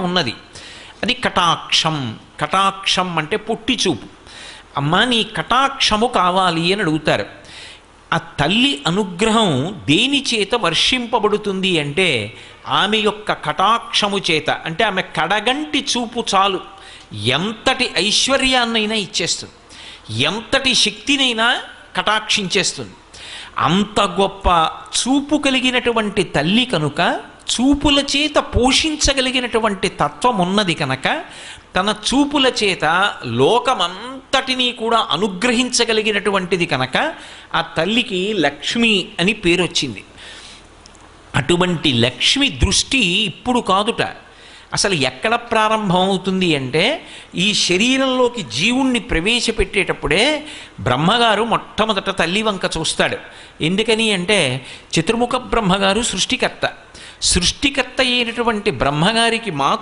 ఉన్నది. అది కటాక్షం. కటాక్షం అంటే పొట్టి చూపు. అమ్మా నీ కటాక్షము కావాలి అని అడుగుతారు. ఆ తల్లి అనుగ్రహం దేని చేత వర్షింపబడుతుంది అంటే ఆమె యొక్క కటాక్షము చేత. అంటే ఆమె కడగంటి చూపు చాలు ఎంతటి ఐశ్వర్యాన్నైనా ఇచ్చేస్తుంది, ఎంతటి శక్తినైనా కటాక్షించేస్తుంది. అంత గొప్ప చూపు కలిగినటువంటి తల్లి కనుక, చూపుల చేత పోషించగలిగినటువంటి తత్వం ఉన్నది కనుక, తన చూపుల చేత లోకమంతటినీ కూడా అనుగ్రహించగలిగినటువంటిది కనుక ఆ తల్లికి లక్ష్మి అని పేరు వచ్చింది. అటువంటి లక్ష్మి దృష్టి ఇప్పుడు కాదుట. అసలు ఎక్కడ ప్రారంభమవుతుంది అంటే ఈ శరీరంలోకి జీవుణ్ణి ప్రవేశపెట్టేటప్పుడే బ్రహ్మగారు మొట్టమొదట తల్లి వంక చూస్తాడు. ఎందుకని అంటే చతుర్ముఖ బ్రహ్మగారు సృష్టికర్త. సృష్టికర్త అయినటువంటి బ్రహ్మగారికి